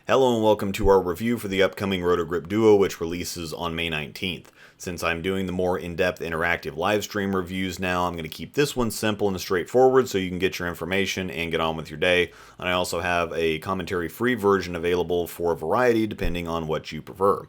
Hello and welcome to our review for the upcoming Roto Grip Duo, which releases on May 19th. Since I'm doing the more in-depth interactive live stream reviews now, I'm going to keep this one simple and straightforward so you can get your information and get on with your day. And I also have a commentary-free version available for a variety depending on what you prefer.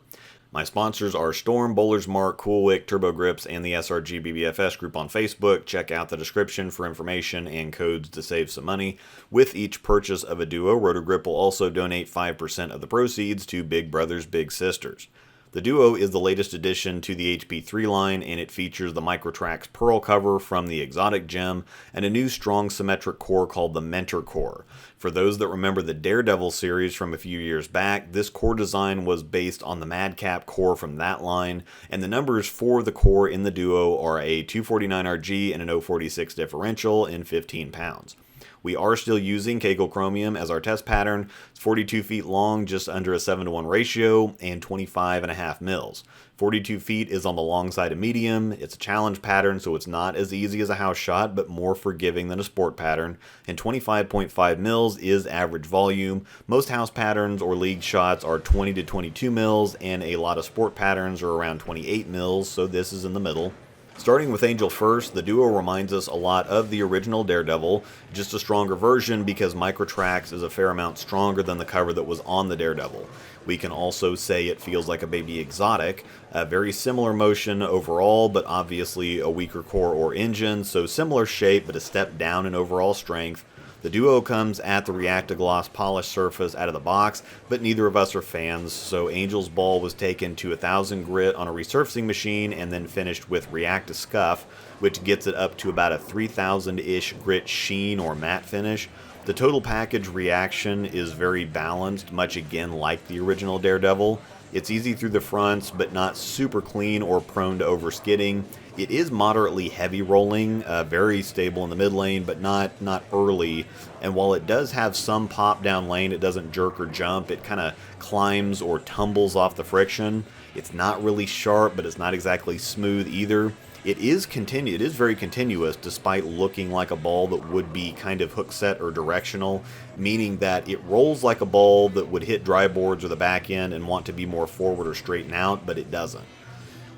My sponsors are Dorin-Ballard, Mart, CoolWick, Turbo Grips, and the SRGBBFS group on Facebook. Check out the description for information and codes to save some money. With each purchase of a Duo, Roto Grip will also donate 5% of the proceeds to Big Brothers Big Sisters. The Duo is the latest addition to the HP3 line, and it features the Microtrax Pearl cover from the Exotic Gem and a new strong symmetric core called the Mentor Core. For those that remember the Daredevil series from a few years back, this core design was based on the Madcap core from that line, and the numbers for the core in the Duo are a 249 RG and an 046 differential in 15 pounds. We are still using Kegel Chromium as our test pattern. It's 42 feet long, just under a 7-to-1 ratio, and 25.5 mils. 42 feet is on the long side of medium. It's a challenge pattern, so it's not as easy as a house shot, but more forgiving than a sport pattern. And 25.5 mils is average volume. Most house patterns or league shots are 20 to 22 mils, and a lot of sport patterns are around 28 mils, so this is in the middle. Starting with Angel first, the Duo reminds us a lot of the original Daredevil, just a stronger version because Microtrax is a fair amount stronger than the cover that was on the Daredevil. We can also say it feels like a baby Exotic, a very similar motion overall, but obviously a weaker core or engine, so similar shape but a step down in overall strength. The Duo comes at the React-A-Gloss polished surface out of the box, but neither of us are fans, so Angel's ball was taken to 1000 grit on a resurfacing machine and then finished with React-A-Scuff, which gets it up to about a 3000-ish grit sheen or matte finish. The total package reaction is very balanced, much again like the original Daredevil. It's easy through the fronts, but not super clean or prone to over-skidding. It is moderately heavy rolling, very stable in the mid lane, but not early. And while it does have some pop down lane, it doesn't jerk or jump. It kind of climbs or tumbles off the friction. It's not really sharp, but it's not exactly smooth either. It is very continuous, despite looking like a ball that would be kind of hook set or directional, meaning that it rolls like a ball that would hit dry boards or the back end and want to be more forward or straighten out, but it doesn't.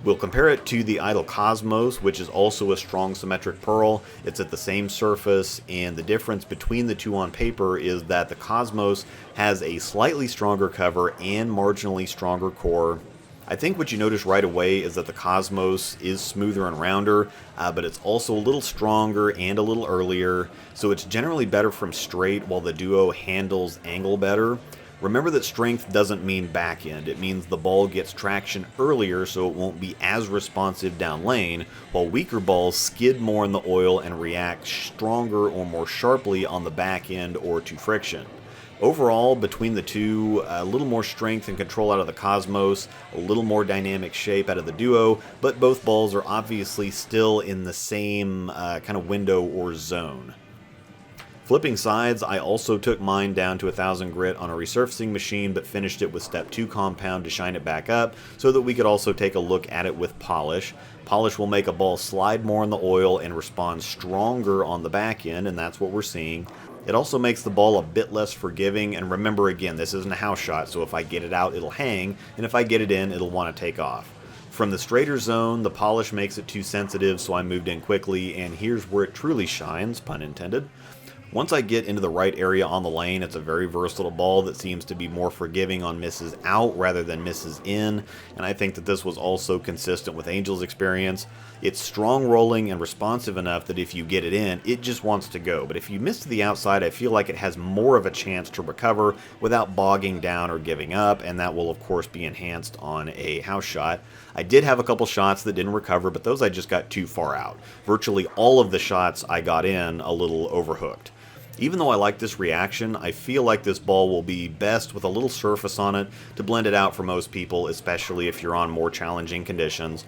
We'll compare it to the Idol Cosmos, which is also a strong symmetric pearl. It's at the same surface, and the difference between the two on paper is that the Cosmos has a slightly stronger cover and marginally stronger core. I think what you notice right away is that the Cosmos is smoother and rounder, but it's also a little stronger and a little earlier, so it's generally better from straight while the Duo handles angle better. Remember that strength doesn't mean back end, it means the ball gets traction earlier so it won't be as responsive down lane, while weaker balls skid more in the oil and react stronger or more sharply on the back end or to friction. Overall, between the two, a little more strength and control out of the Cosmos, a little more dynamic shape out of the Duo, but both balls are obviously still in the same kind of window or zone. Flipping sides, I also took mine down to 1000 grit on a resurfacing machine, but finished it with step 2 compound to shine it back up so that we could also take a look at it with polish. Polish will make a ball slide more in the oil and respond stronger on the back end, and that's what we're seeing. It also makes the ball a bit less forgiving, and remember again, this isn't a house shot, so if I get it out, it'll hang, and if I get it in, it'll want to take off. From the straighter zone, the polish makes it too sensitive, so I moved in quickly, and here's where it truly shines, pun intended. Once I get into the right area on the lane, it's a very versatile ball that seems to be more forgiving on misses out rather than misses in, and I think that this was also consistent with Angel's experience. It's strong rolling and responsive enough that if you get it in, it just wants to go, but if you miss to the outside, I feel like it has more of a chance to recover without bogging down or giving up, and that will of course be enhanced on a house shot. I did have a couple shots that didn't recover, but those I just got too far out. Virtually all of the shots I got in a little overhooked. Even though I like this reaction, I feel like this ball will be best with a little surface on it to blend it out for most people, especially if you're on more challenging conditions.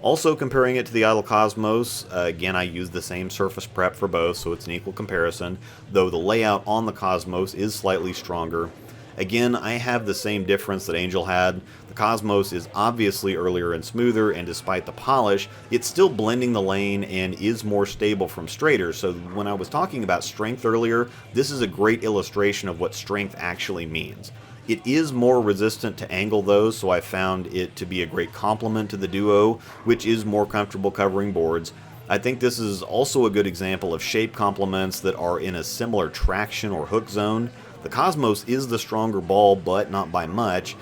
Also comparing it to the Idol Cosmos, again I used the same surface prep for both, so it's an equal comparison, though the layout on the Cosmos is slightly stronger. Again, I have the same difference that Angel had. The Cosmos is obviously earlier and smoother, and despite the polish, it's still blending the lane and is more stable from straighter. So when I was talking about strength earlier, this is a great illustration of what strength actually means. It is more resistant to angle though, so I found it to be a great complement to the Duo, which is more comfortable covering boards. I think this is also a good example of shape complements that are in a similar traction or hook zone. The Cosmos is the stronger ball, but not by much.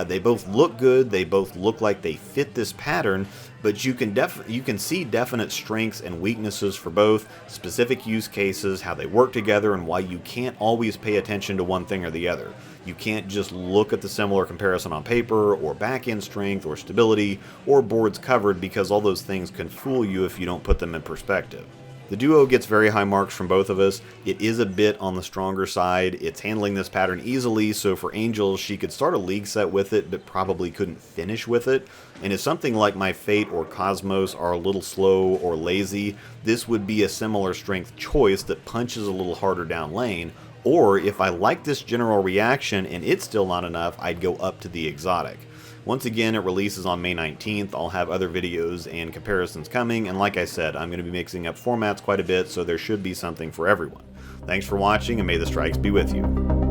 They both look good, they both look like they fit this pattern, but you can see definite strengths and weaknesses for both, specific use cases, how they work together, and why you can't always pay attention to one thing or the other. You can't just look at the similar comparison on paper, or back-end strength, or stability, or boards covered, because all those things can fool you if you don't put them in perspective. The Duo gets very high marks from both of us. It is a bit on the stronger side. It's handling this pattern easily, so for Angel, she could start a league set with it, but probably couldn't finish with it. And if something like my Fate or Cosmos are a little slow or lazy, this would be a similar strength choice that punches a little harder down lane. Or if I like this general reaction and it's still not enough, I'd go up to the exotic. Once again, it releases on May 19th. I'll have other videos and comparisons coming, and like I said, I'm going to be mixing up formats quite a bit, so there should be something for everyone. Thanks for watching, and may the strikes be with you.